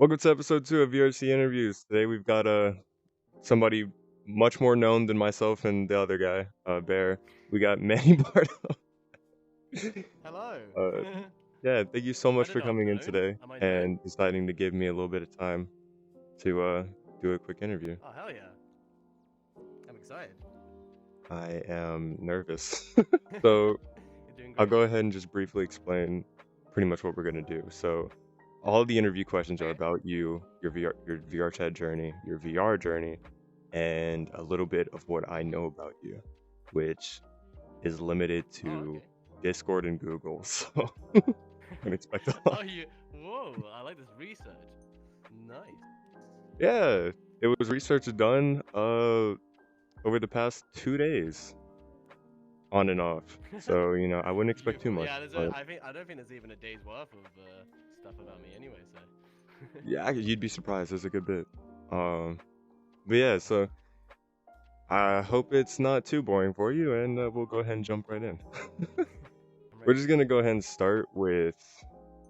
Welcome to episode 2 of VRC Interviews. Today we've got somebody much more known than myself and the other guy, Bear. We got Manny Bardo. Hello. uh, yeah, thank you so I much don't for know I'm coming in known. today Am I known? and deciding to give me a little bit of time to do a quick interview. Oh, hell yeah. I'm excited. I am nervous. So You're doing I'll great. go ahead and just briefly explain pretty much what we're gonna do. So all the interview questions are Okay. about you, your VR chat journey, your VR journey, and a little bit of what I know about you, which is limited Oh, to okay. Discord and Google. So can expect a lot. Oh, you. Whoa, I like this research. Nice. Yeah, it was research done over the past 2 days, on and off. So I wouldn't expect too Beautiful. much, Yeah, but I don't think there's even a day's worth of stuff about me anyway, so. yeah, you'd be surprised. There's a good bit. Um, but yeah, so I hope it's not too boring for you, and we'll go ahead and jump right in. I'm We're ready. just gonna go ahead and start with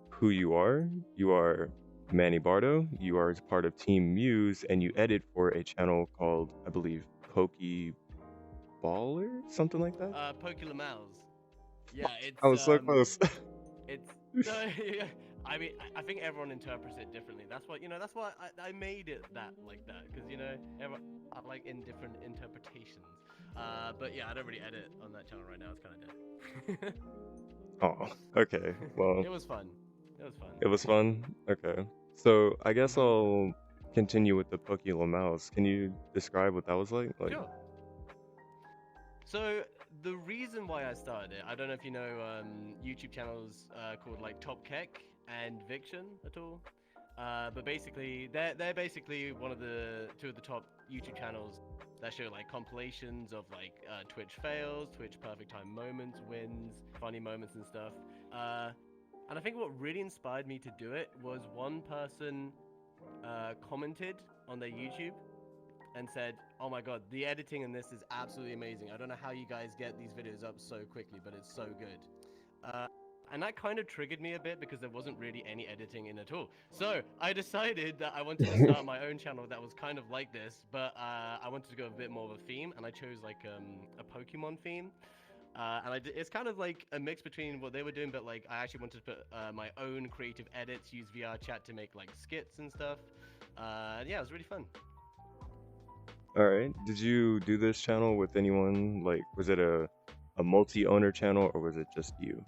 who you are. You are Manny Bardo. You are part of Team Muse, and you edit for a channel called, I believe, Pokeballer, something like that. Pokular Mouse. Yeah, Fuck, I was so close. it's no, yeah. I mean, I think everyone interprets it differently. That's why, that's why I made it that like that, because everyone are like in different interpretations. But yeah, I don't really edit on that channel right now. It's kind of dead. Oh, okay. Well, It was fun. It was fun. it was fun. Okay, so I guess I'll continue with the Pokemon Mouse. Can you describe what that was like? Like, Sure. So the reason why I started it, I don't know if you know YouTube channels called like Top Keck and Viction at all. But basically, they're basically one of the two of the top YouTube channels that show like compilations of like Twitch fails, Twitch perfect time moments, wins, funny moments and stuff. Uh, and I think what really inspired me to do it was one person commented on their YouTube and said, "Oh my god, the editing in this is absolutely amazing. I don't know how you guys get these videos up so quickly, but it's so good." Uh, and that kind of triggered me a bit because there wasn't really any editing in at all. So I decided that I wanted to start my own channel that was kind of like this, but I wanted to go a bit more of a theme, and I chose like a Pokemon theme. It's kind of like a mix between what they were doing, but like I actually wanted to put my own creative edits, use VR chat to make like skits and stuff. Yeah, it was really fun. all right. Did you do this channel with anyone? Like, was it a multi-owner channel or was it just you?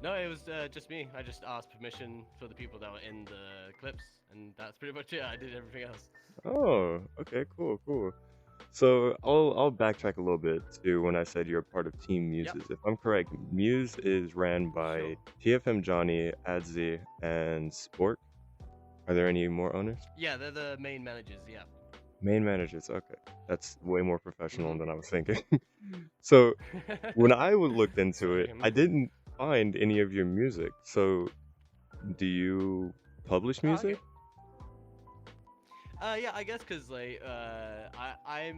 No, it was just me. I just asked permission for the people that were in the clips, and that's pretty much it. I did everything else. Oh, okay, cool, cool. So I'll backtrack a little bit to when I said you're a part of Team Yep, Muses. If I'm correct, Muse is ran sure. by TFM Johnny, Adzi, and Spork. Are there any more owners? Yeah, they're the main managers. Yeah. Main managers. Okay, that's way more professional Mhm. than I was thinking. So when I looked into it, Same. I didn't find any of your music. So do you publish Oh, music? okay. Yeah, I guess because like I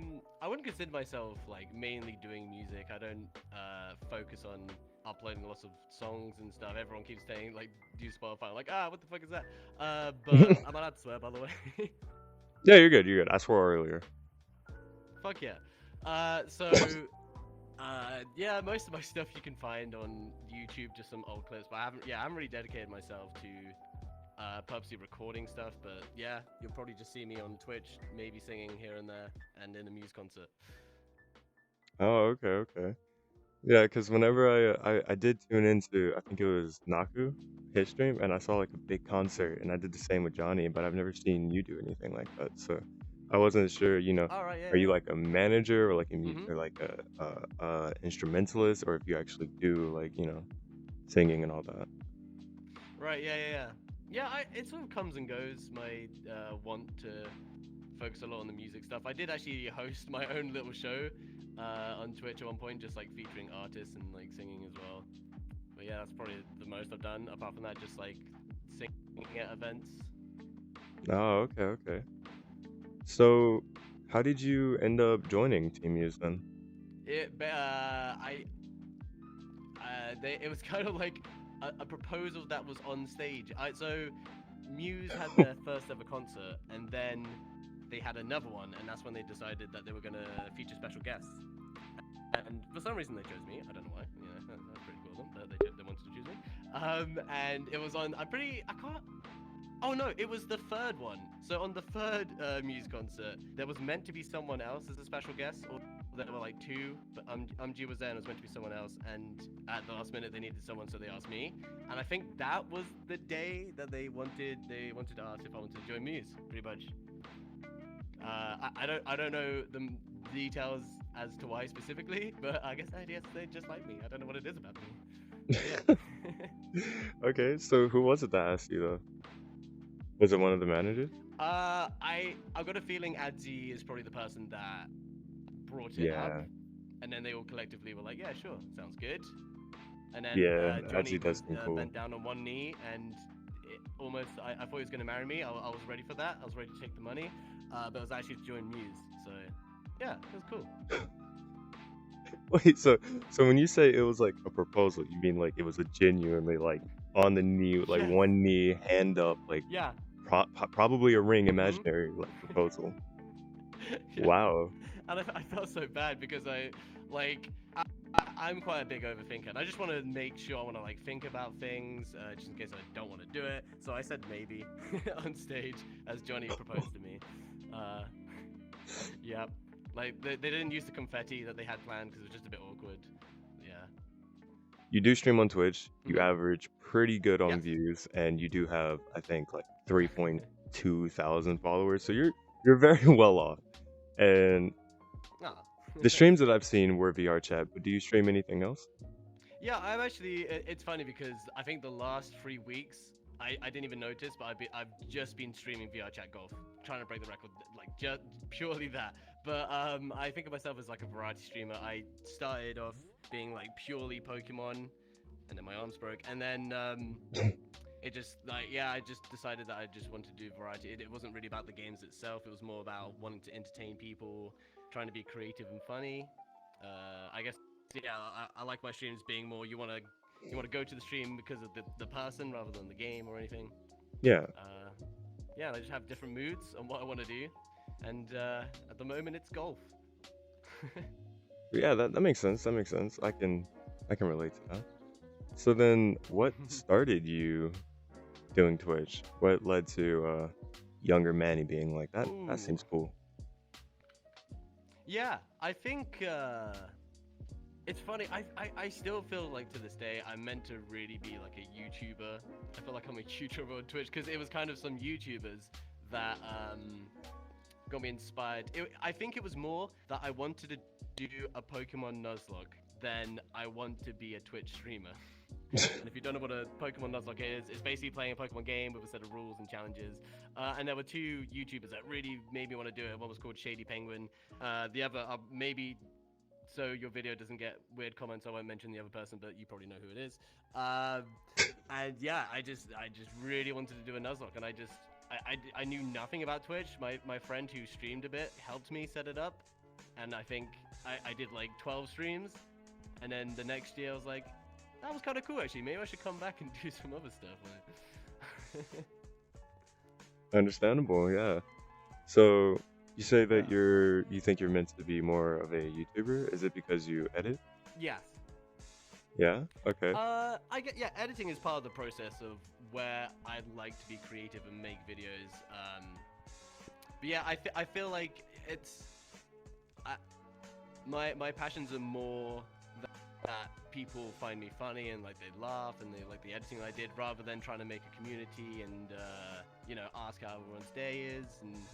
wouldn't consider myself like mainly doing music. I don't focus on uploading lots of songs and stuff. Everyone keeps saying like do Spotify. I'm like what the fuck is that? But I'm allowed to swear by the way. Yeah, you're good. You're good. I swore earlier. Fuck yeah. Yeah, most of my stuff you can find on YouTube, just some old clips. But I haven't really dedicated myself to purposely recording stuff. But yeah, you'll probably just see me on Twitch, maybe singing here and there, and in a Muse concert. Oh, okay, okay. Yeah, because whenever I did tune into, I think it was Naku, his stream, and I saw like a big concert, and I did the same with Johnny, but I've never seen you do anything like that. So I wasn't sure, All right, yeah, are you yeah. like a manager or like Mhm. or like instrumentalist, or if you actually do like singing and all that. Right, yeah, yeah, yeah. Yeah, it sort of comes and goes. My want to focus a lot on the music stuff. I did actually host my own little show on Twitch at one point, just like featuring artists and like singing as well. But yeah, that's probably the most I've done. Apart from that, just like singing at events. Oh, okay, okay. So how did you end up joining Team Muse then? It was kind of like a proposal that was on stage. So Muse had their first ever concert, and then they had another one, and that's when they decided that they were gonna feature special guests. And for some reason they chose me. I don't know why. You know, that's pretty cool of them. They wanted to choose me. And it was on. I can't. Oh no, it was the third one. So on the third Muse concert, there was meant to be someone else as a special guest, or there were like two, but Umji was there and it was meant to be someone else, and at the last minute they needed someone, so they asked me. And I think that was the day that they wanted to ask if I wanted to join Muse, pretty much. I don't know the details as to why specifically, but I guess they just like me. I don't know what it is about me. Yeah. Okay, so who was it that asked you though? Was it one of the managers? I've got a feeling Adzi is probably the person that brought it up, Yeah, and then they all collectively were like, yeah, sure, sounds good. And then yeah, Johnny actually does seem cool. bent down on one knee, and I thought he was going to marry me. I was ready for that. I was ready to take the money, but it was actually to join Muse. So yeah, it was cool. Wait, so when you say it was like a proposal, you mean like it was a genuinely like on the knee, like Yes. one knee, hand up, like Yeah. probably a ring, imaginary like proposal. Yeah. Wow. And I felt so bad because I'm quite a big overthinker, and I just want to make sure I want to like think about things, just in case I don't want to do it. So I said maybe on stage as Johnny proposed to me. Yeah, like they didn't use the confetti that they had planned because it was just a bit awkward. Yeah. You do stream on Twitch. You Mhm. average pretty good on Yes. views, and you do have, I think, like 3.2 thousand followers. So you're very well off. And Ah. the streams that I've seen were VR chat, but do you stream anything else? Yeah, I'm actually. It's funny because I think the last 3 weeks I didn't even notice, but I've just been streaming VR chat golf, trying to break the record, like just purely that. But I think of myself as like a variety streamer. I started off being like purely Pokemon, and then my arms broke, and then it just like yeah, I just decided that I just wanted to do variety. It wasn't really about the games itself. It was more about wanting to entertain people, trying to be creative and funny. I guess yeah, I like my streams being more you want to go to the stream because of the person rather than the game or anything. Yeah. Yeah, I just have different moods on what I want to do, and at the moment it's golf. Yeah, that makes sense. That makes sense. I can relate to that. So then what started you doing Twitch? What led to younger Manny being like that? That Ooh. seems cool. Yeah, I think it's funny. I still feel like to this day I'm meant to really be like a YouTuber. I feel like I'm a YouTuber on Twitch because it was kind of some YouTubers that got me inspired. I think it was more that I wanted to do a Pokemon Nuzlocke than I want to be a Twitch streamer. And if you don't know what a Pokemon Nuzlocke is, it's basically playing a Pokemon game with a set of rules and challenges. And there were two YouTubers that really made me want to do it. One was called Shady Penguin. The other, maybe so your video doesn't get weird comments, I won't mention the other person, but you probably know who it is. And yeah, I just really wanted to do a Nuzlocke, and I knew nothing about Twitch. My friend who streamed a bit helped me set it up, and I think I did like 12 streams, and then the next year I was like, that was kind of cool actually. Maybe I should come back and do some other stuff. Understandable, yeah. So you say that Yeah. you think you're meant to be more of a YouTuber? Is it because you edit? Yes. Yeah? Okay. I get yeah. Editing is part of the process of where I'd like to be creative and make videos. But yeah, I feel like it's my passions are more that people find me funny and like they laugh and they like the editing I did, rather than trying to make a community and ask how everyone's day is. And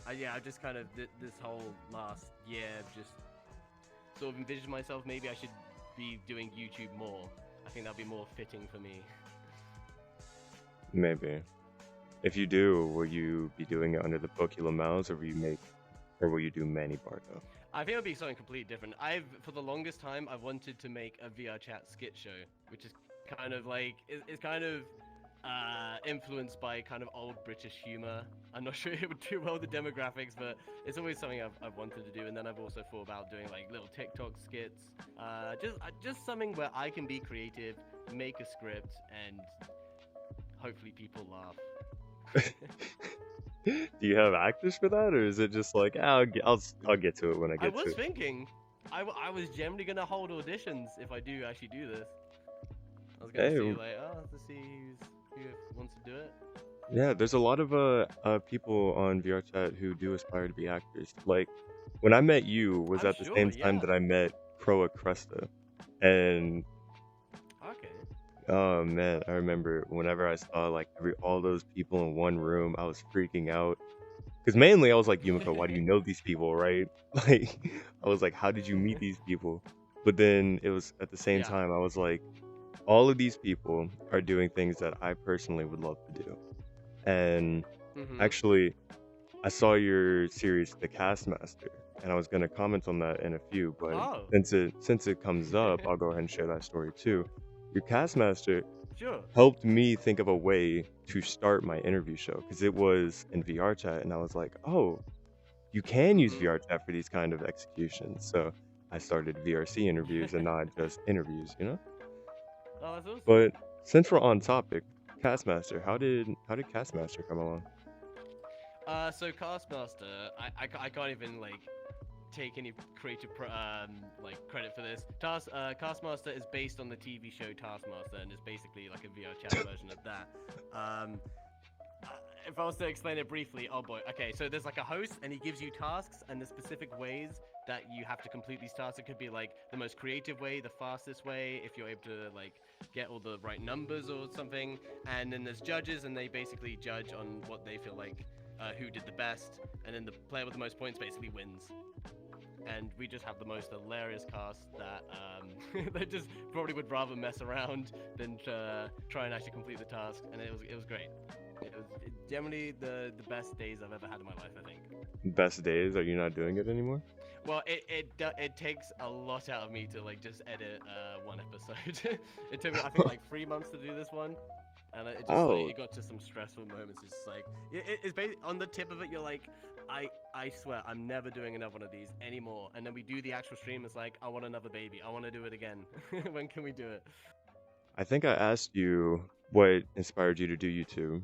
I just kind of this whole last year just sort of envisioned myself maybe I should be doing YouTube more. I think that'd be more fitting for me. Maybe. If you do, will you be doing it under the Pokemon Mouse, or will you do Manny Bardo? I think it'll be something completely different. For the longest time, I wanted to make a VR chat skit show, which is kind of like, it's kind of influenced by kind of old British humor. I'm not sure it would do well with the demographics, but it's always something I've wanted to do. And then I've also thought about doing like little TikTok skits, just something where I can be creative, make a script, and hopefully people laugh. Do you have actors for that, or is it just like I'll get to it when I I get to was it? thinking, I was generally gonna hold auditions if I do actually do this. I was gonna Hey, see like, oh, to see who wants to do it. yeah, there's a lot of people on VR chat who do aspire to be actors. Like when I met you was I'm at the sure, same time yeah. that I met Croa Cresta, and Okay. oh man, I remember whenever I saw like all those people in one room, I was freaking out. Because mainly I was like, Yumiko, why do you know these people, right? Like, I was like, how did you meet these people? But then it was at the same Yeah. time, I was like, all of these people are doing things that I personally would love to do. And Mhm. actually, I saw your series, The Castmaster, and I was gonna comment on that in a few, but Oh. since it comes up, I'll go ahead and share that story too. Your Castmaster Sure. helped me think of a way to start my interview show because it was in VR chat, and I was like, oh, you can use Mhm. VR chat for these kind of executions. So I started VRC interviews and not just interviews, you know? Oh, that's awesome. But since we're on topic, Castmaster, how did Castmaster come along? So Castmaster, I can't even like take any creative like credit for this. Castmaster is based on the TV show Taskmaster, and it's basically like a VR chat version of that. Um, if I was to explain it briefly, oh boy, okay, so there's like a host, and he gives you tasks, and the specific ways that you have to complete these tasks. It could be like the most creative way, the fastest way, if you're able to like get all the right numbers or something. And then there's judges, and they basically judge on what they feel like who did the best, and then the player with the most points basically wins. And we just have the most hilarious cast that they just probably would rather mess around than try and actually complete the task, and it was great. It was generally the best days I've ever had in my life, I think. Best days? Are you not doing it anymore? Well, it takes a lot out of me to like just edit one episode. It took me I think like 3 months to do this one, and it just like Oh, it got to some stressful moments. It's just like it's basically on the tip of it. You're like, I swear I'm never doing another one of these anymore. And then we do the actual stream. It's like I want another baby. I want to do it again. When can we do it? I think I asked you what inspired you to do YouTube,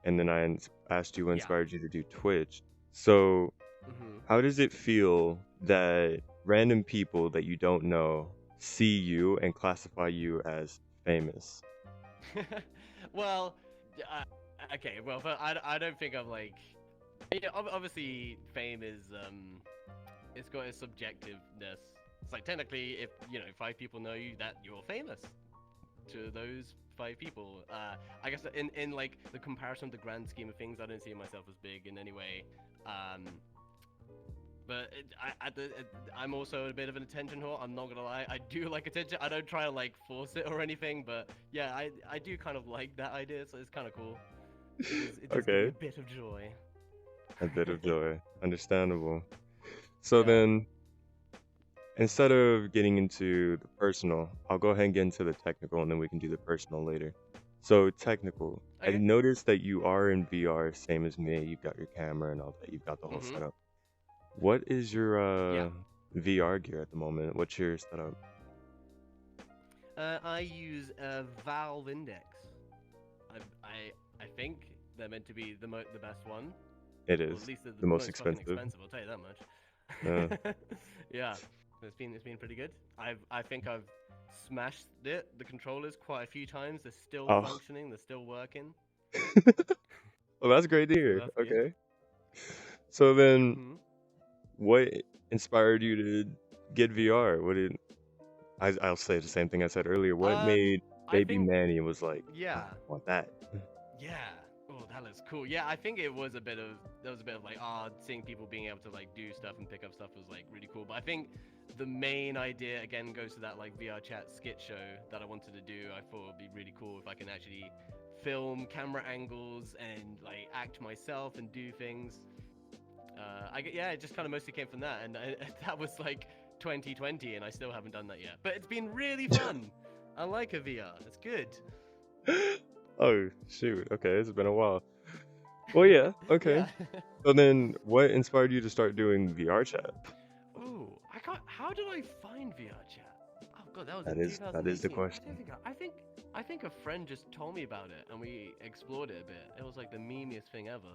and then asked you what Yeah. inspired you to do Twitch. So, Hmm. how does it feel that random people that you don't know see you and classify you as famous? Well, uh, okay. Well, but I don't think I'm like. Yeah, obviously, fame is it's got its subjectiveness. It's like technically, if five people know you, that you're famous to those five people. I guess in like the comparison of the grand scheme of things, I don't see myself as big in any way. Um, but I'm also a bit of an attention whore. I'm not gonna lie. I do like attention. I don't try to like force it or anything, but yeah, I do kind of like that idea. So it's kind of cool. It does give me a Okay, bit of joy. a bit of joy. Understandable. So Yeah. then, instead of getting into the personal, I'll go ahead and get into the technical, and then we can do the personal later. So technical, I Okay. noticed that you are in VR, same as me. You've got your camera and all that. You've got the whole Mhm. setup. What is your Yeah. VR gear at the moment? What's your setup? I use a Valve Index. I think they're meant to be the best one, It or at is least the the most most fucking expensive. expensive. I'll tell you that Uh, much. Yeah, it's been pretty good. I think I've smashed it. The controllers quite a few times. They're still oh, functioning. They're still working. well, that's great to So hear. that's good. Okay, so then, Mhm. what inspired you to get VR? I'll say the same thing I said earlier. What made I Baby think Manny was like, yeah. I want that. Yeah. Oh, that looks cool. Yeah, I think it was a bit of there was a bit of like seeing people being able to like do stuff and pick up stuff was like really cool. But I think the main idea again goes to that like VR chat skit show that I wanted to do. I thought it'd be really cool if I can actually film camera angles and like act myself and do things. Yeah, it just kind of mostly came from that, and that was like 2020, and I still haven't done that yet. But it's been really fun. I like a VR. It's good. Oh shoot. Okay, it's been a while. Well, yeah. Okay. Yeah. So then, what inspired you to start doing VR chat? Ooh, I can't. How did I find VR chat? Oh god, that was in That is the 2018. I don't question. think. I think I think a friend just told me about it and we explored it a bit. It was like the memeiest thing ever.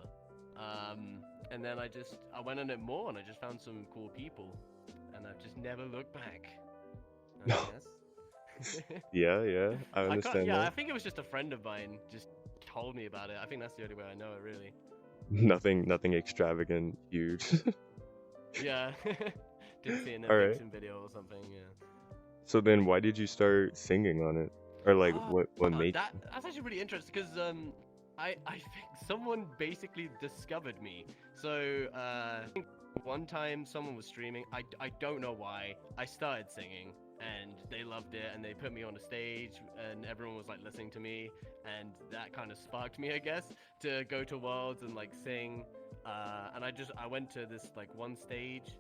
And then I went on it more and I just found some cool people, and I've just never looked back, I guess. Yeah, yeah, I I can't. understand Yeah, I that. think it was just a friend of mine just told me about it. I think that's the only way I know it, really. Nothing extravagant, huge. Yeah. Didn't see it in a All right. Vixen video or something. Yeah. So then, why did you start singing on it, or like, Ah, what made that's actually really interesting because I think someone basically discovered me. So I think one time someone was streaming. I don't know why. I started singing and they loved it and they put me on a stage and everyone was like listening to me, and that kind of sparked me, I guess, to go to Worlds and like sing. And I went to this like one stage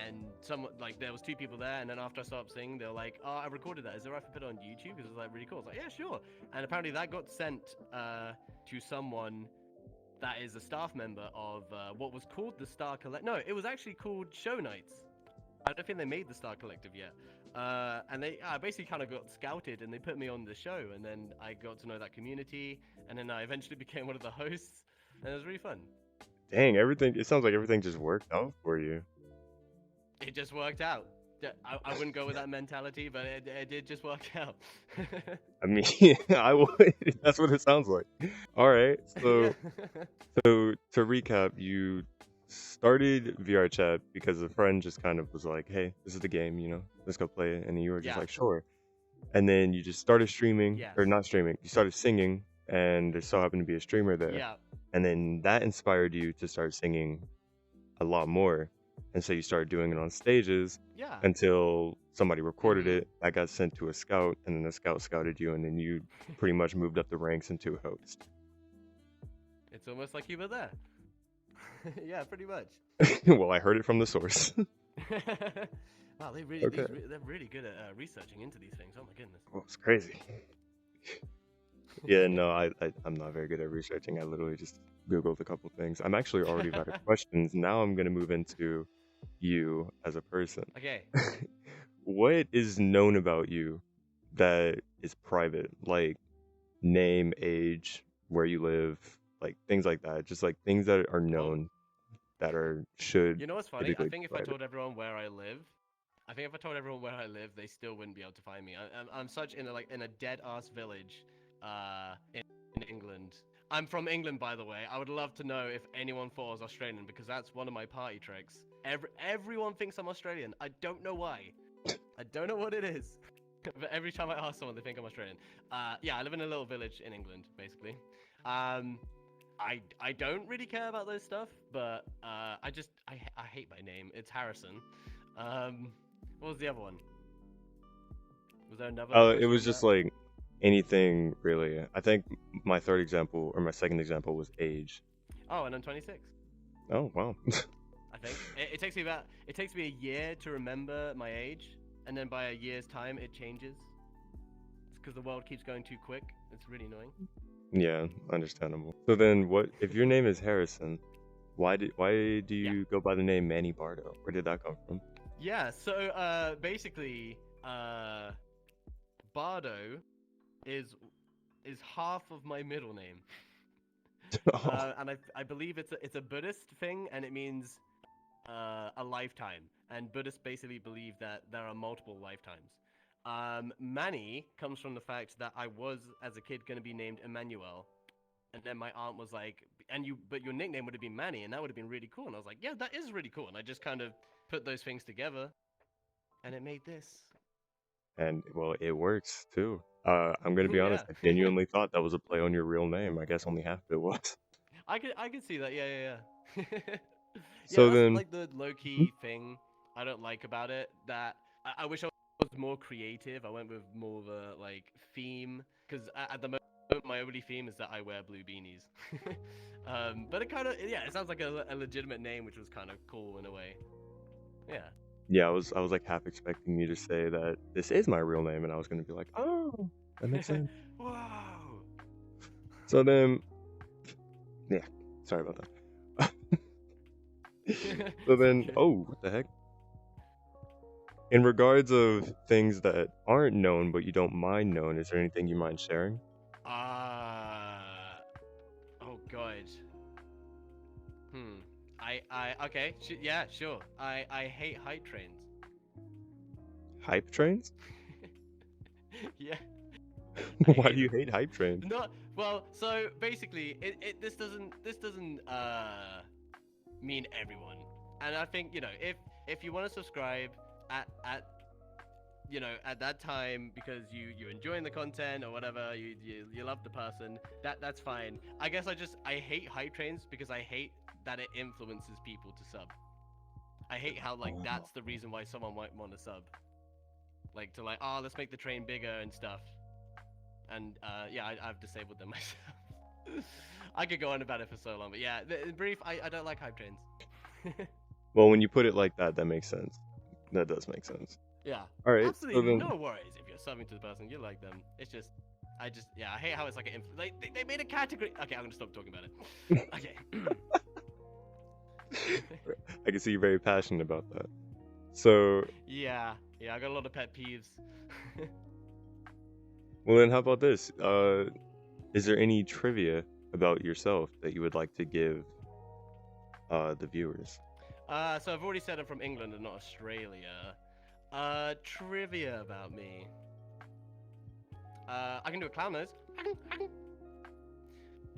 and some like there was two people there, and then after I stopped singing, they were like, "Oh, I recorded that. Is it right if I put it on YouTube? Because it's like really cool." I was like, "Yeah, sure." And apparently that got sent to someone that is a staff member of what was called the Star Collect. No, it was actually called Show Nights. I don't think they made the Star Collective yet. And I basically kind of got scouted, and they put me on the show, and then I got to know that community, and then I eventually became one of the hosts, and it was really fun. Dang, everything. It sounds like everything just worked out for you. It just worked out. I wouldn't go with that mentality, but it did just work out. I mean, I would. That's what it sounds like. All right. Yeah. So to recap, you started VR chat because a friend just kind of was like, "Hey, this is the game, let's go play it," and you were just Yeah. like, "Sure." And then you just started streaming, Yes. or not streaming. You started singing, and there so happened to be a streamer there. Yeah. And then that inspired you to start singing a lot more. And so you started doing it on stages Yeah. until somebody recorded Mhm. it. That got sent to a scout, and then the scout scouted you, and then you pretty much moved up the ranks into a host. It's almost like you were there. Yeah, pretty much. Well, I heard it from the source. Wow, Okay. they're really good at researching into these things. Oh my goodness. Well, it's crazy. Yeah, no, I'm not very good at researching. I literally just Googled a couple things. I'm actually already out of questions. Now I'm going to move into you as a person. Okay. What is known about you that is private? Like name, age, where you live, like things like that. Just like things that are Oh, known that should you know what's funny? I typically be think if I private. told everyone where I live, they still wouldn't be able to find me. I'm such in a dead ass village, in England. I'm from England, by the way. I would love to know if anyone thought I was Australian because that's one of my party tricks. Everyone thinks I'm Australian. I don't know why. I don't know what it is. But every time I ask someone, they think I'm Australian. Yeah, I live in a little village in England, basically. Um, I don't really care about those stuff, but I hate my name. It's Harrison. What was the other one? Was there another It question was on just that? like anything really. I think my third example or my second example was age. Oh, and I'm 26. Oh, wow. I think it takes me a year to remember my age, and then by a year's time it changes. It's because the world keeps going too quick. It's really annoying. Yeah, understandable. So then what if your name is Harrison, why do Yeah. you go by the name Manny Bardo? Where did that come from? Yeah. So basically, Bardo is half of my middle name. Oh, And I believe it's a Buddhist thing, and it means a lifetime. And Buddhists basically believe that there are multiple lifetimes. Manny comes from the fact that I was, as a kid, going to be named Emmanuel, and then my aunt was like, but your nickname would have been Manny, and that would have been really cool. And I was like, yeah, that is really cool. And I just kind of put those things together, and it made this. and well, it works too. I'm gonna be honest. Yeah. I genuinely thought that was a play on your real name. I guess only half of it was. I could see that. Yeah. Yeah, So that's then, like the low key thing I don't like about it. That I wish I was more creative. I went with more of a like theme because at the moment my only theme is that I wear blue beanies. But it kind of it sounds like a legitimate name, which was kind of cool in a way. Yeah. yeah, I was like half expecting you to say that this is my real name, and I was gonna be like, oh, that makes sense. Wow. So then, yeah, sorry about that. So It's all then, good. oh, what the heck? In regards of things that aren't known but you don't mind known, is there anything you mind sharing? Uh, oh God. Hmm. Okay. Yeah, sure. I hate hype trains. Hype trains? Yeah, I Why do hate you them. hate hype trains? Not well. So basically, this doesn't mean everyone. And I think if you want to subscribe at at that time because you're enjoying the content or whatever, you love the person, that's fine. I guess I hate hype trains because I hate that it influences people to sub. I hate how like Oh. that's the reason why someone might want to sub, like to like, oh, let's make the train bigger and stuff. And yeah, I've disabled them myself. I could go on about it for so long, but yeah, in brief, I don't like hype trains. Well, when you put it like that, that makes sense. That does make sense. Yeah, All right, so absolutely then, no worries if you're subbing to the person you like them. It's just, yeah, I hate how it's like they made a category. Okay, I'm gonna stop talking about it. Okay. I can see you're very passionate about that. So, Yeah, yeah, I got a lot of pet peeves. well then, how about this? Is there any trivia about yourself that you would like to give the viewers? So I've already said I'm from England and not Australia. Trivia about me. I can do a clown nose.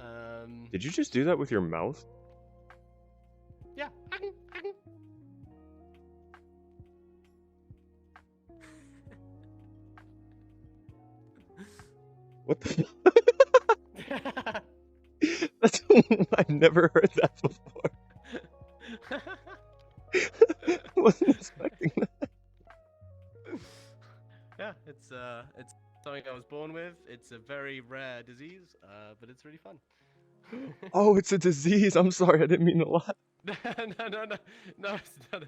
Um, Did you just do that with your mouth? yeah. What the? That's I've never heard that before. I wasn't expecting that. Yeah, it's something I was born with. It's a very rare disease, but it's really fun. Oh, it's a disease. I'm sorry, I didn't mean to laugh. No, it's not.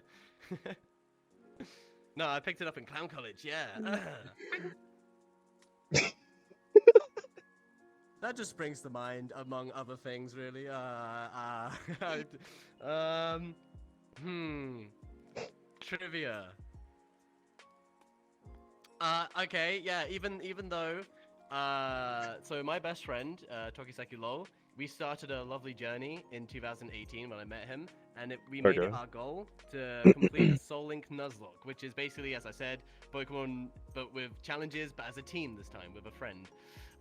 No, I picked it up in clown college. Yeah. That just springs to mind, among other things, really. Um, hmm. Trivia. Okay, yeah. Even though, so my best friend, Tokisaki Lol, we started a lovely journey in 2018 when I met him, and we made it Okay. our goal to complete a Soul Link Nuzlocke, which is basically, as I said, Pokemon, but with challenges, but as a team this time with a friend.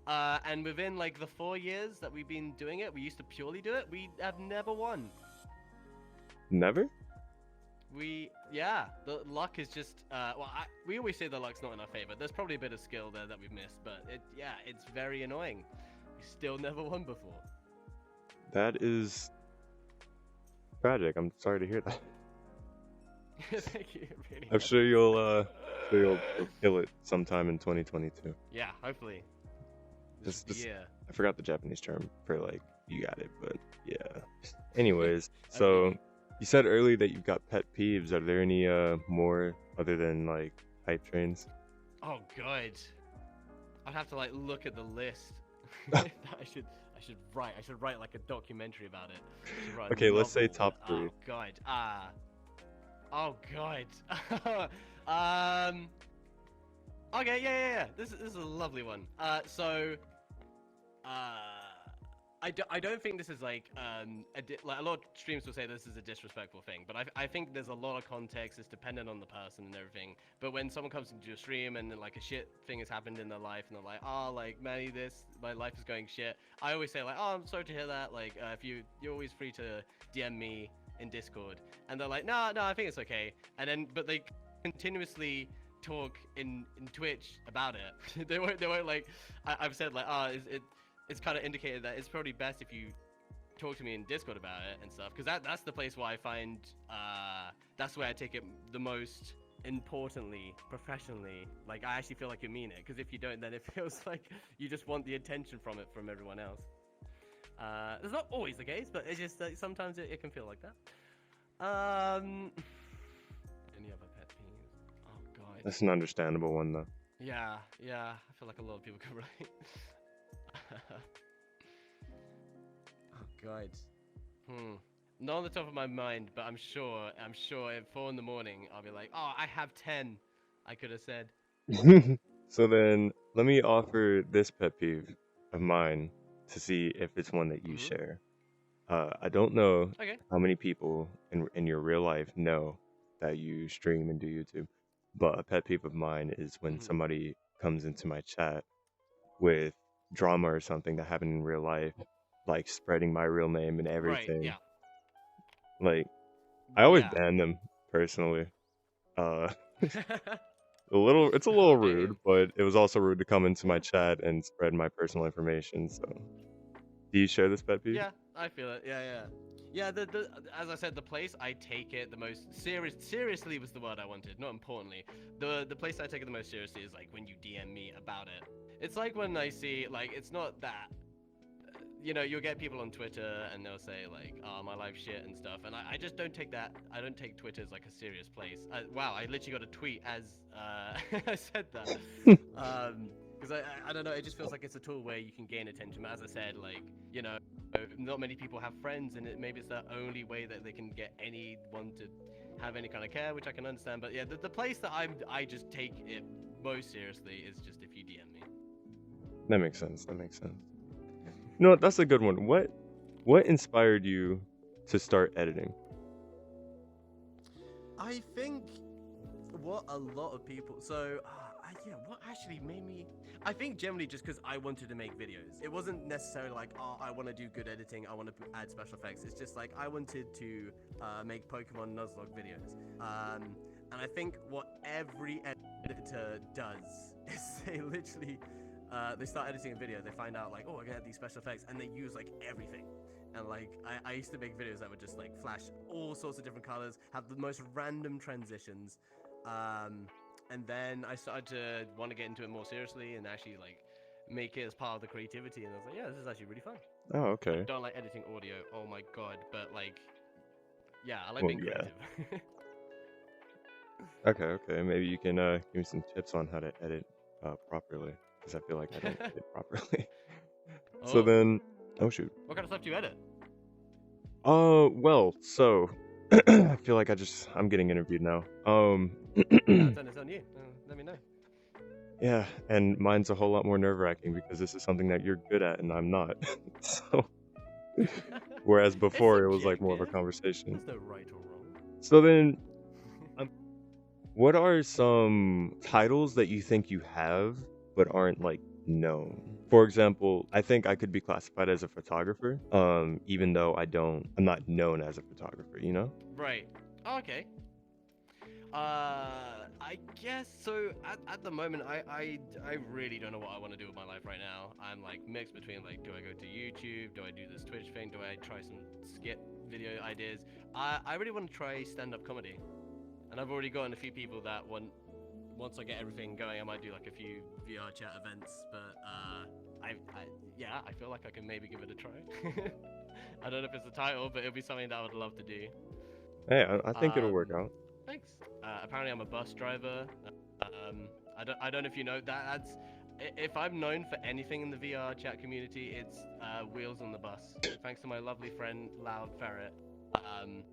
And within like the 4 years that we've been doing it, we used to purely do it. We have never won. Never? Yeah, the luck is just we always say the luck's not in our favor. There's probably a bit of skill there that we've missed, but it's very annoying. We still never won before. That is tragic. I'm sorry to hear that. Thank you, it really I'm sure happens. you'll kill it sometime in 2022. Yeah, hopefully this Just year. I forgot the Japanese term for like you got it, but yeah. Anyways, so Okay. you said earlier that you've got pet peeves. Are there any more other than like hype trains? Oh god, I'd have to like look at the list. I should I should write like a documentary about it. I should write a Okay, let's say novel. top Oh three. god. Oh god. um. Okay. Yeah. This is a lovely one. Uh. I don't think this is like like a lot of streams will say this is a disrespectful thing, but I think there's a lot of context. It's dependent on the person and everything. But when someone comes into your stream and then like a shit thing has happened in their life and they're like, oh, like Manny, my life is going shit. I always say like, oh, I'm sorry to hear that. Like if you're always free to DM me in Discord, and they're like, no, I think it's okay. And then but they continuously talk in Twitch about it. They won't like I've said like, oh, is it it's kind of indicated that it's probably best if you talk to me in Discord about it and stuff, because that's the place where I find that's where I take it the most importantly, professionally. Like I actually feel like you mean it, because if you don't, then it feels like you just want the attention from it from everyone else. It's not always the case, but it's just sometimes it can feel like that. Um, any other pet peeves? Oh god. That's an understandable one though. Yeah. I feel like a lot of people can relate. Oh god. Hmm. Not on the top of my mind, but I'm sure at 4 in the morning I'll be like, oh, I have 10. I could have said. So then, let me offer this pet peeve of mine to see if it's one that you Mhm. share. I don't know Okay. how many people in your real life know that you stream and do YouTube, but a pet peeve of mine is when Mhm. somebody comes into my chat with drama or something that happened in real life, like spreading my real name and Right. everything. Yeah. Like, I always Yeah. ban them personally. Uh, it's a little Okay. rude, but it was also rude to come into my chat and spread my personal information. So, do you share this pet peeve? Yeah, I feel it. Yeah, yeah. Yeah, the as I said, the place I take it the most seriously was the word I wanted, not importantly. The place I take it the most seriously is like when you DM me about it. It's like when I see like it's not that you'll get people on Twitter and they'll say like, "Oh, my life shit" and stuff, and I just don't take that. I don't take Twitter as like a serious place. Wow, I literally got a tweet as I said that. Because I don't know, it just feels like it's a tool where you can gain attention. But as I said, like not many people have friends, and maybe it's the only way that they can get anyone to have any kind of care, which I can understand. But yeah, the place that I just take it most seriously is just if you DM me. That makes sense. That makes sense. You know what? That's a good one. What inspired you to start editing? I think what a lot of people. So, yeah, what actually made me. I think generally just because I wanted to make videos. It wasn't necessarily like, oh, I want to do good editing, I want to add special effects. It's just like I wanted to make Pokemon Nuzlocke videos. And I think what every editor does is they literally. They start editing a video, they find out like, oh, I can add these special effects, and they use like everything. And like I used to make videos that would just like flash all sorts of different colors, have the most random transitions, and then I started to want to get into it more seriously and actually like make it as part of the creativity. And I was like, yeah, this is actually really fun. Oh, I okay. don't like editing audio. Oh my god, but like, yeah, I like Well, being yeah. creative. Okay, okay. Maybe you can give me some tips on how to edit properly, because I feel like I don't edit properly. So Oh, then, oh shoot. what kind of stuff do you edit? Well, so I feel like I'm getting interviewed now. Yeah, I'll turn this on you. Let me know. Yeah, and mine's a whole lot more nerve-wracking because this is something that you're good at and I'm not. So, whereas It's before it was like more of a subjective. conversation. There's no right or wrong. So then, um, what are some titles that you think you have but aren't like known? For example, I think I could be classified as a photographer, even though I'm not known as a photographer, you know? Right. Oh, okay. I guess so. At the moment, I really don't know what I want to do with my life right now. I'm like mixed between like, do I go to YouTube? Do I do this Twitch thing? Do I try some skit video ideas? I really want to try stand-up comedy, and I've already gotten a few people that want. Once I get everything going, I might do like a few VR chat events. But yeah, I feel like I can maybe give it a try. I don't know if it's the title, but it'll be something that I would love to do. Hey, I think it'll work Um, out. Thanks. Apparently, I'm a bus driver. I don't know if you know that. If I'm known for anything in the VR chat community, it's wheels on the bus. Thanks to my lovely friend Loud Ferret. Um,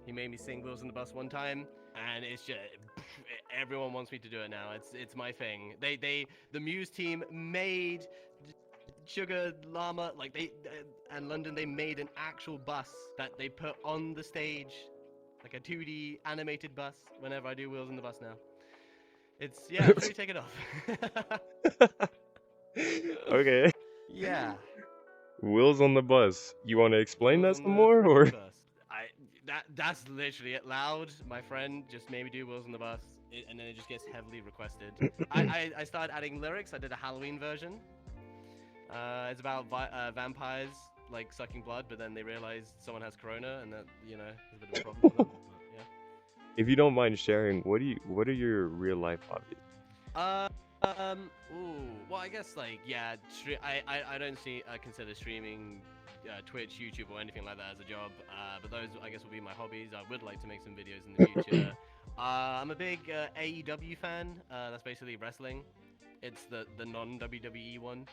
he made me sing "Wheels on the Bus" one time, and it's just everyone wants me to do it now. It's my thing. The Muse team made Sugar Llama and London. They made an actual bus that they put on the stage like a 2D animated bus whenever I do Wheels on the Bus now. It's yeah, I'm sure you take it off. Okay. Yeah, Wheels on the bus. You want to explain Wheels that on some the more, or? freaking bus. That's literally it. Loud, my friend, just made me do Wheels on the Bus, and then it just gets heavily requested. I started adding lyrics. I did a Halloween version. It's about vampires like sucking blood, but then they realize someone has corona, and that is a bit of a problem for them. But, yeah. If you don't mind sharing, what are your real life hobbies? Well, I guess like yeah, I don't consider streaming, Twitch, YouTube, or anything like that as a job. But those I guess will be my hobbies. I would like to make some videos in the future. I'm a big AEW fan. That's basically wrestling. It's the non WWE one.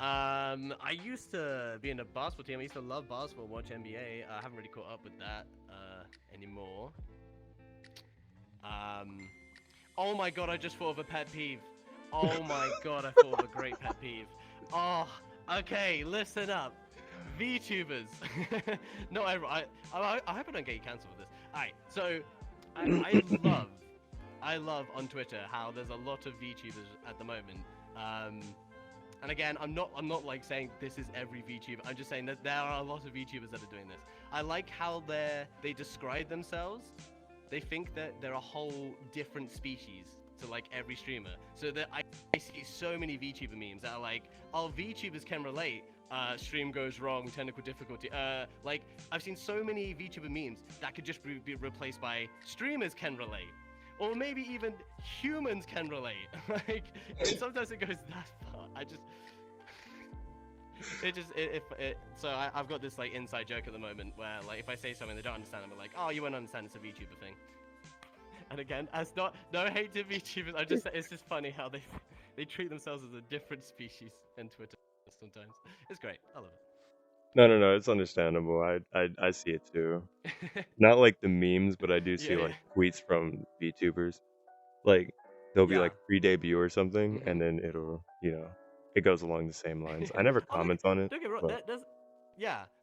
I used to be in a basketball team. I used to love basketball, watch NBA. I haven't really caught up with that anymore. Um, Oh my god, I just thought of a pet peeve. Oh my god, I thought of a great pet peeve. Oh, okay, listen up. VTubers. No, I hope I don't get you cancelled for this. Alright, so I love on Twitter how there's a lot of VTubers at the moment. Um, and again, I'm not like saying this is every VTuber. I'm just saying that there are a lot of VTubers that are doing this. I like how they describe themselves. They think that they're a whole different species to like every streamer. So that I see so many VTuber memes that are like, oh, VTubers can relate. Stream goes wrong, technical difficulty. Like I've seen so many VTuber memes that could just be replaced by streamers can relate, or maybe even humans can relate. Like, and sometimes it goes that far. So I've got this like inside joke at the moment where like if I say something they don't understand, I'm like, oh, you won't understand, it's a VTuber thing. And again, as no hate to VTubers, it's just funny how they treat themselves as a different species in Twitter sometimes. It's great. I love No, no, no, it's understandable. I see it too. it. Not like the memes, but I do see Yeah. like tweets from VTubers. Like they'll be Yeah. like pre-debut or something, and Hmm. then it'll, it goes along the same lines. I never Oh, look, comment on it, don't get me wrong. but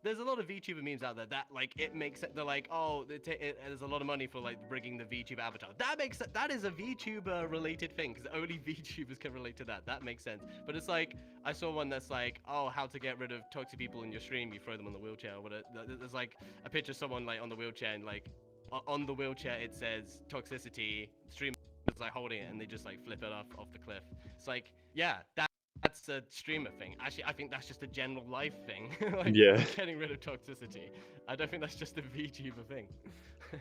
There's a lot of VTuber memes out there that like it makes it. They're like, oh, there's a lot of money for like bringing the VTuber avatar. That is a VTuber related thing because only VTubers can relate to that. That makes sense. But it's like I saw one that's like, oh, how to get rid of toxic people in your stream? You throw them on the wheelchair or whatever. There's like a picture of someone like on the wheelchair and like on the wheelchair it says toxicity. Streamers like holding it and they just like flip it off the cliff. It's like, yeah, that's a streamer thing. Actually, I think that's just a general life thing. Like yeah. getting rid of toxicity. I don't think that's just a VTuber thing.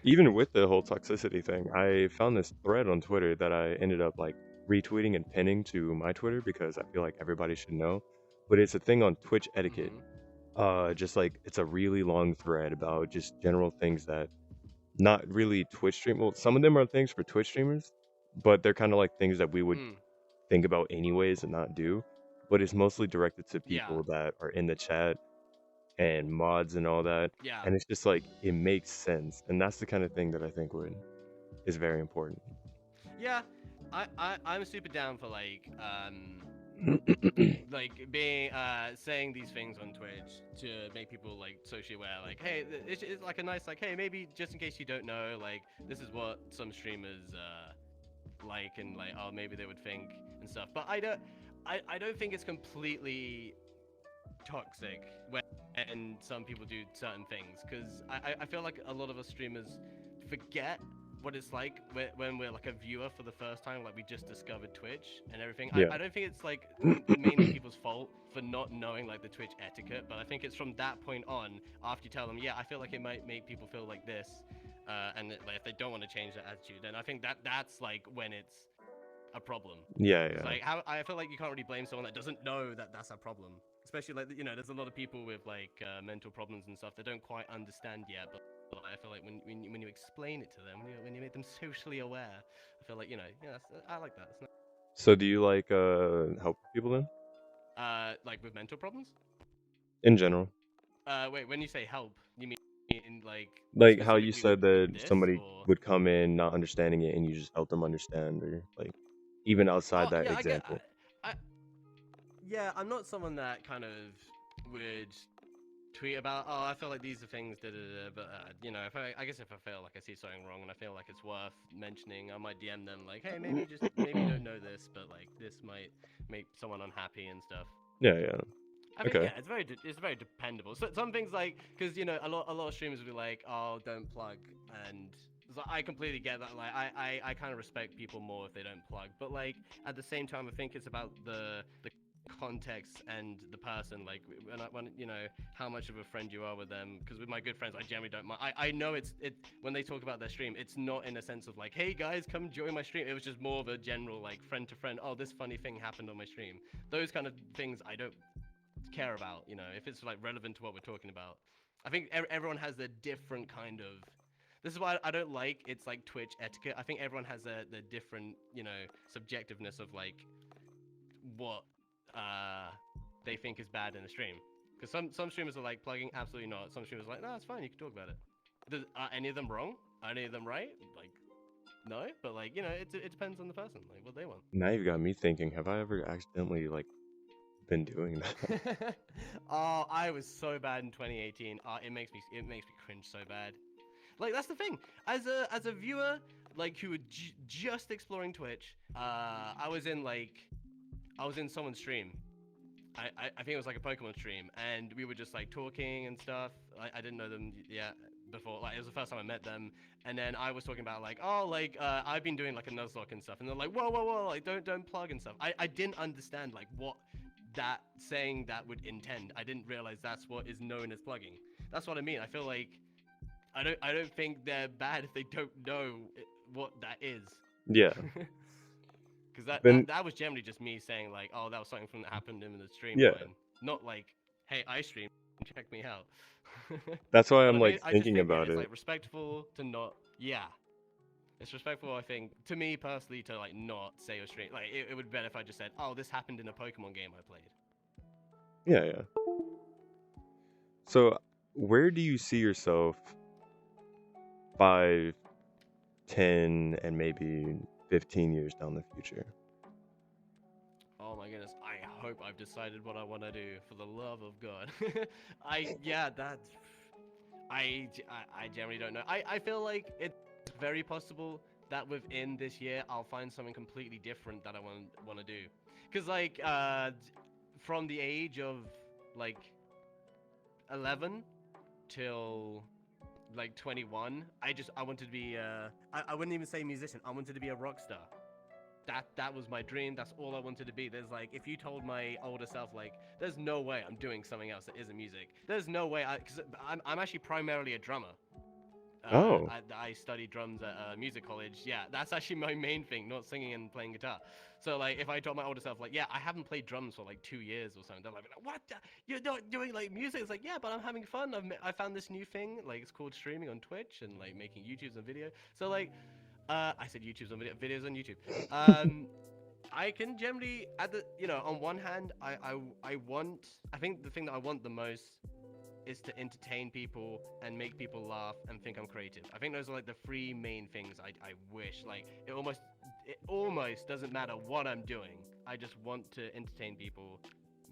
Even with the whole toxicity thing, I found this thread on Twitter that I ended up like retweeting and pinning to my Twitter because I feel like everybody should know. But it's a thing on Twitch etiquette. Hmm. Just like it's a really long thread about just general things that not really Twitch stream. Well, some of them are things for Twitch streamers, but they're kind of like things that we would Mm. think about anyways and not do. But it's mostly directed to Yeah. people that are in the chat and mods and all that. Yeah. And it's just like it makes sense, and that's the kind of thing that I think would is very important. Yeah. I'm super down for like being saying these things on Twitch to make people like socially aware. Like, hey, it's like a nice like, hey, maybe just in case you don't know, like this is what some streamers like and like, oh, maybe they would think and stuff. But I don't think it's completely toxic when some people do certain things because I feel like a lot of us streamers forget what it's like when we're like a viewer for the first time, like we just discovered Twitch and everything. Yeah. I don't think it's like mainly people's fault for not knowing like the Twitch etiquette, but I think it's from that point on after you tell them, yeah, I feel like it might make people feel like this, and like, if they don't want to change their attitude, then I think that's like when it's a problem. Yeah, It's yeah. like how I feel like you can't really blame someone that doesn't know that that's a problem. Especially like there's a lot of people with like mental problems and stuff that don't quite understand yet. But I feel like when you explain it to them, when you make them socially aware, I feel like yeah, I like that. It's So do you like help people then? like with mental problems. In general? Wait, when you say help, you mean like Like how you specifically with said that this somebody or? would come in not understanding it and you just help them understand, or like even outside Oh that yeah, example. yeah, I'm not someone that kind of would tweet about, oh, I feel like these are things, but if I guess if I feel like I see something wrong and I feel like it's worth mentioning, I might DM them like, hey, maybe you don't know this, but like this might make someone unhappy and stuff. Yeah, yeah. I think Okay. yeah, it's very dependable. So some things like because a lot of streamers will be like, oh, don't plug, and so I completely get that. Like I kind of respect people more if they don't plug, but like at the same time, I think it's about the context and the person. Like when how much of a friend you are with them. Because with my good friends, I generally don't mind. I know it when they talk about their stream, it's not in a sense of like, hey guys, come join my stream. It was just more of a general like friend to friend. Oh, this funny thing happened on my stream. Those kind of things I don't care about, if it's like relevant to what we're talking about. I think everyone has a different kind of. This is why I don't like it's like Twitch etiquette. I think everyone has the different, subjectiveness of like what they think is bad in a stream. Because some streamers are like plugging, absolutely not. Some streamers are like, no, it's fine, you can talk about it. Are any of them wrong? Are any of them right? Like, No, but like it depends on the person, like what they want. Now you've got me thinking, have I ever accidentally like been doing that? Oh, I was so bad in 2018. It makes me cringe so bad. Like that's the thing. As a viewer, like who were just exploring Twitch, I was in someone's stream. I think it was like a Pokemon stream, and we were just like talking and stuff. I didn't know them yet before. Like it was the first time I met them, and then I was talking about like, oh, like I've been doing like a Nuzlocke and stuff, and they're like, whoa, whoa, whoa, like don't plug and stuff. I didn't understand like what that saying that would intend. I didn't realize that's what is known as plugging. That's what I mean. I feel like I don't think they're bad if they don't know what that is. Yeah. Because that, Then that that was generally just me saying like, oh, that was something from that happened in the stream yeah, line, not like, hey, I stream, check me out. that's why But I'm like I just thinking think about it's it. like respectful to not, yeah, it's respectful. I think to me personally to like not say your stream. Like it would be better if I just said, oh, this happened in a Pokemon game I played. Yeah, yeah. So, where do you see yourself 5, 10, and maybe 15 years down the future? Oh my goodness, I hope I've decided what I want to do for the love of God. Yeah, I generally don't know. I feel like it's very possible that within this year I'll find something completely different that I want to do. Cuz like from the age of like 11 till like 21, I wanted to be I wouldn't even say musician. I wanted to be a rock star. That was my dream. That's all I wanted to be. There's like, if you told my older self, like, there's no way I'm doing something else that isn't music. There's no way because I'm actually primarily a drummer. Oh, I studied drums at music college. Yeah, that's actually my main thing, not singing and playing guitar. So like, if I told my older self, like, yeah, I haven't played drums for like 2 years or something, they're like, what? You're not doing like music? It's like, yeah, but I'm having fun. I found this new thing, like it's called streaming on Twitch and like making YouTubes and video. So like, I said YouTube's on videos on YouTube. I can generally at the on one hand I think the thing that I want the most is to entertain people and make people laugh and think I'm creative. I think those are like the three main things I wish. Like it almost doesn't matter what I'm doing. I just want to entertain people,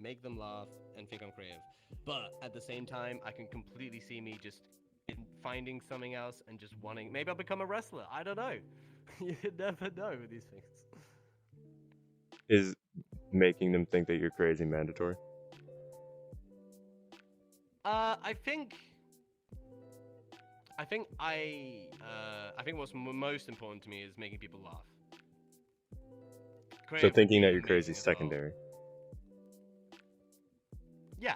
make them laugh and think I'm creative. But at the same time, I can completely see me just finding something else and just wanting maybe I'll become a wrestler. I don't know. You never know with these things. is making them think that you're crazy mandatory? I think. I think what's most important to me is making people laugh. So Creative would thinking that be you're crazy amazing is as well. secondary. Yeah,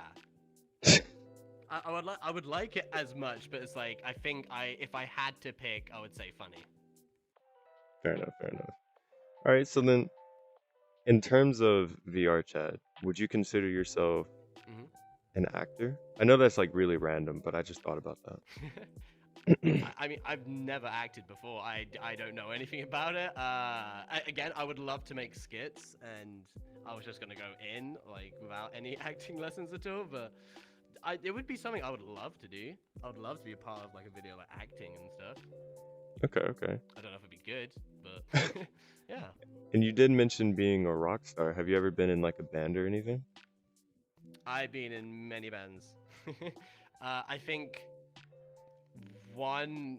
I would like it as much, but it's like I think if I had to pick, I would say funny. Fair enough, fair enough. All right, so then in terms of VR chat, would you consider yourself Hmm. an actor? I know that's like really random, but I just thought about that. I mean, I've never acted before. I don't know anything about it. Again, I would love to make skits, and I was just gonna go in like without any acting lessons at all. But it would be something I would love to do. I would love to be a part of like a video like acting and stuff. Okay, okay. I don't know if it'd be good, but yeah. And you did mention being a rock star. Have you ever been in like a band or anything? I've been in many bands. I think one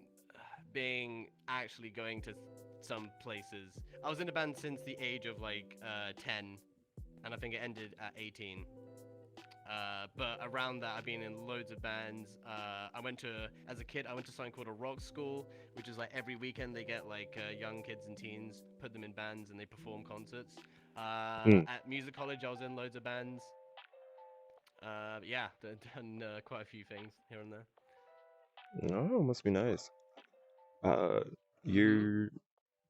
being actually going to some places. I was in a band since the age of like 10, and I think it ended at 18. But around that, I've been in loads of bands. As a kid, I went to something called a rock school, which is like every weekend they get like young kids and teens, put them in bands, and they perform concerts. Mm. At music college, I was in loads of bands. Yeah, done quite a few things here and there. Oh, must be nice. Uh, Mm-hmm. your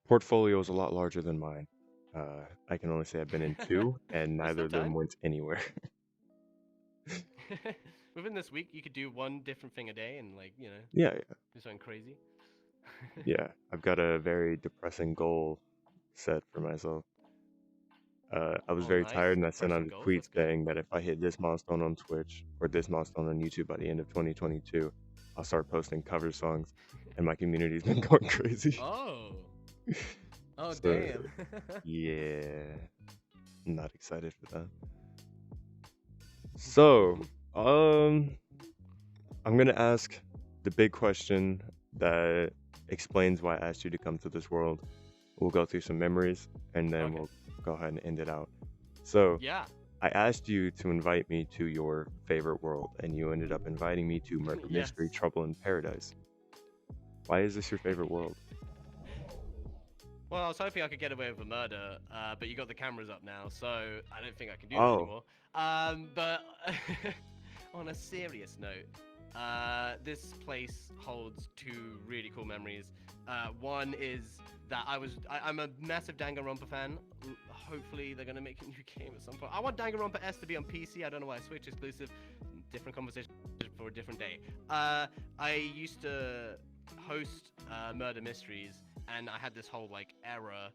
portfolio is a lot larger than mine. I can only say I've been in two, and There's neither still of them time. went anywhere. Within this week, you could do one different thing a day and like Yeah, yeah, do something crazy. yeah. I've got a very depressing goal set for myself. I was Oh, very nice. tired, and I sent out Depressing a goals. tweet That's good. saying that if I hit this milestone on Twitch or this milestone on YouTube by the end of 2022, I'll start posting cover songs, and my community's been going crazy. Oh. Oh So damn. yeah, I'm not excited for that. So, um, I'm gonna ask the big question that explains why I asked you to come to this world. We'll go through some memories and then Okay. we'll go ahead and end it out. So, Yeah. I asked you to invite me to your favorite world, and you ended up inviting me to Murder Yes. Mystery Trouble in Paradise. Why is this your favorite world? Well, I was hoping I could get away with a murder, but you got the cameras up now, so I don't think I can do that Oh, anymore. But on a serious note, this place holds two really cool memories. One is that I'm a massive Danganronpa fan. Hopefully, they're gonna make a new game at some point. I want Danganronpa S to be on PC. I don't know why Switch exclusive. Different conversation for a different day. I used to host murder mysteries, and I had this whole like era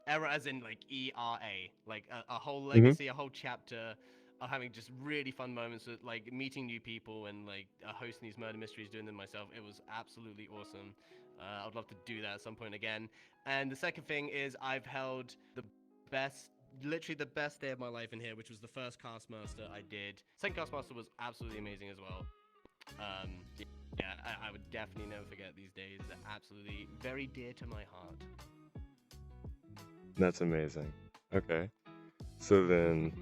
as in like ERA, like a whole mm-hmm. legacy, a whole chapter of having just really fun moments with like meeting new people and like hosting these murder mysteries, doing them myself. It was absolutely awesome. I'd love to do that at some point again. And the second thing is I've held the best, literally the best day of my life in here, which was the first Castmaster I did. Second Castmaster was absolutely amazing as well. Um, yeah, I would definitely never forget these days. They're absolutely very dear to my heart. That's amazing. Okay, so then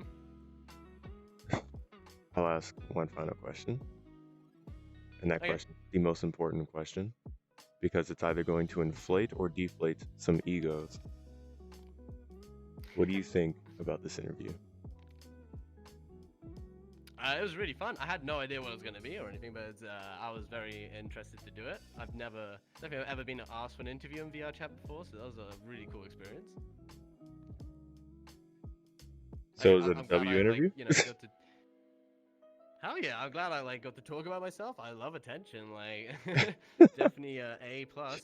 I'll ask one final question, and that Okay. question is the most important question because it's either going to inflate or deflate some egos. What do you think about this interview? It was really fun. I had no idea what it was going to be or anything, but I was very interested to do it. I've never, think I've ever been asked for an interview in VR chat before, so that was a really cool experience. So is it a I'm glad W I like interview? got to. Hell yeah! I'm glad I like got to talk about myself. I love attention. Like definitely A plus.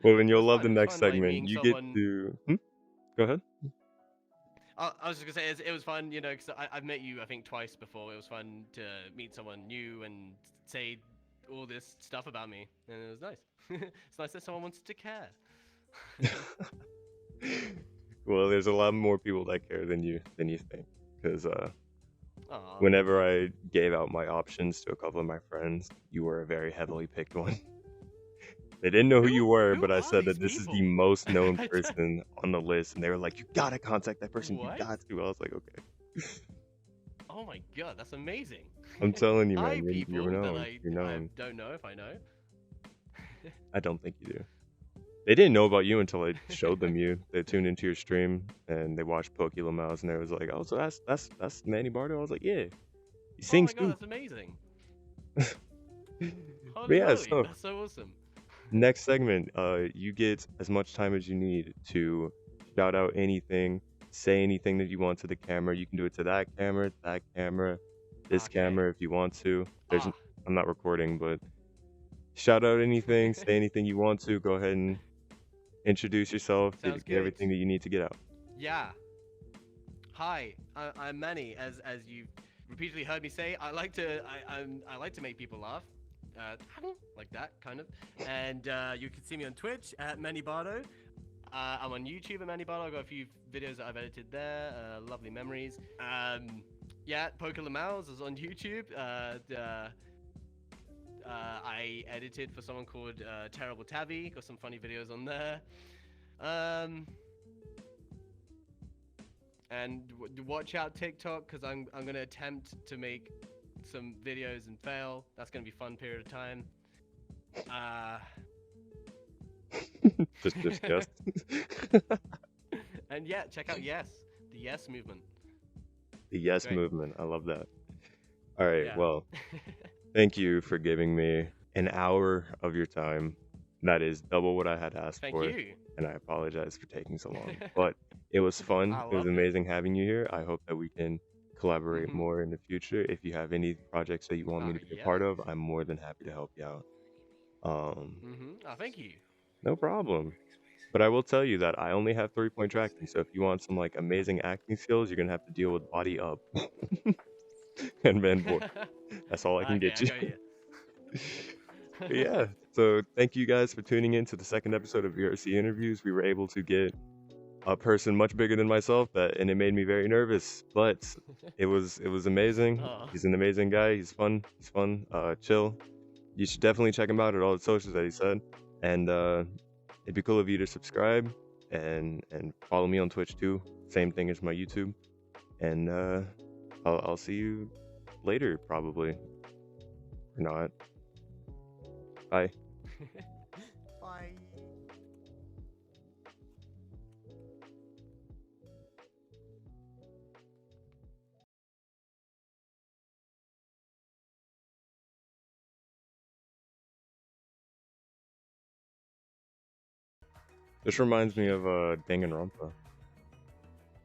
Well, then It you'll was love fun. the It was next fun like segment. meeting You get someone. to go ahead. I was just gonna say it was fun, because I've met you I think twice before. It was fun to meet someone new and say all this stuff about me, and it was nice. It's nice that someone wants to care. Well, there's a lot more people that care than you think, because Aw. whenever I gave out my options to a couple of my friends, you were a very heavily picked one. They didn't know who you were, Who but I are said these that this is the people? most known I d- person on the list, and they were like, "You gotta contact that person. You what? got to." I was like, "Okay." Oh my god, that's amazing. I'm telling you, Hi, man. You're people that known. You're I known. don't know if I know. I don't think you do. They didn't know about you until I showed them you. They tuned into your stream and they watched Pokey Mouse, and they was like, "Oh, so that's Manny Bardo." I was like, "Yeah, he Oh my sings god, too." that's amazing. But Holy yeah, moly, so that's so awesome. next segment, you get as much time as you need to shout out anything, say anything that you want to the camera. You can do it to that camera, this Okay. camera if you want to. Ah, I'm not recording, but shout out anything, say anything you want to. Go ahead and introduce yourself, sounds get good. everything that you need to get out. Yeah. Hi, I'm Manny. As you've repeatedly heard me say, I like to make people laugh, like that kind of. And you can see me on Twitch at Manny Bardo. I'm on YouTube at Manny Bardo. I've got a few videos that I've edited there. Lovely memories. Yeah, Poker Lamals is on YouTube. I edited for someone called Terrible Tabby. Got some funny videos on there. Um, and watch out TikTok because I'm gonna attempt to make some videos and fail. That's gonna be a fun period of time. Uh, Just yes. and yeah, check out Yes, the Yes movement. The It's yes great. movement. I love that. All right. Yeah. Well, thank you for giving me an hour of your time. That is double what I had asked Thank for, you. and I apologize for taking so long. But it was fun. I It was loved it. amazing having you here. I hope that we can collaborate Mhm. more in the future. If you have any projects that you want me to be a Yeah. part of, I'm more than happy to help you out. Thank you. No problem. But I will tell you that I only have 3-point tracking, so if you want some like amazing acting skills, you're gonna have to deal with body up and man boy. That's all I can Okay, get I you. got you. But yeah, So thank you guys for tuning in to the second episode of VRC Interviews. We were able to get a person much bigger than myself, and it made me very nervous, but it was amazing. Oh. He's an amazing guy. He's fun. He's fun. Chill. You should definitely check him out at all the socials that he said. And it'd be cool of you to subscribe and follow me on Twitch too. Same thing as my YouTube. And I'll see you later probably. Or not. Bye. Bye. This reminds me of Danganronpa.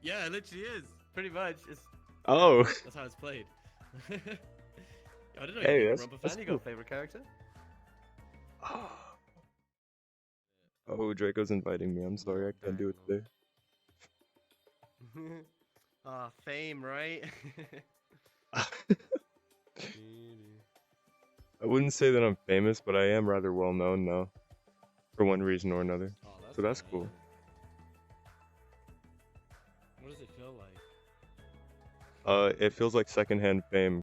Yeah, it literally is. Pretty much. It's Oh, that's how it's played. I didn't know hey, you're a that's Rumpa that's fan. You got cool. a favorite character? Oh, Draco's inviting me. I'm sorry, I can't do it today. Ah, fame, right? I wouldn't say that I'm famous, but I am rather well known now, for one reason or another. Oh, that's So that's good. cool. What does it feel like? It feels like secondhand fame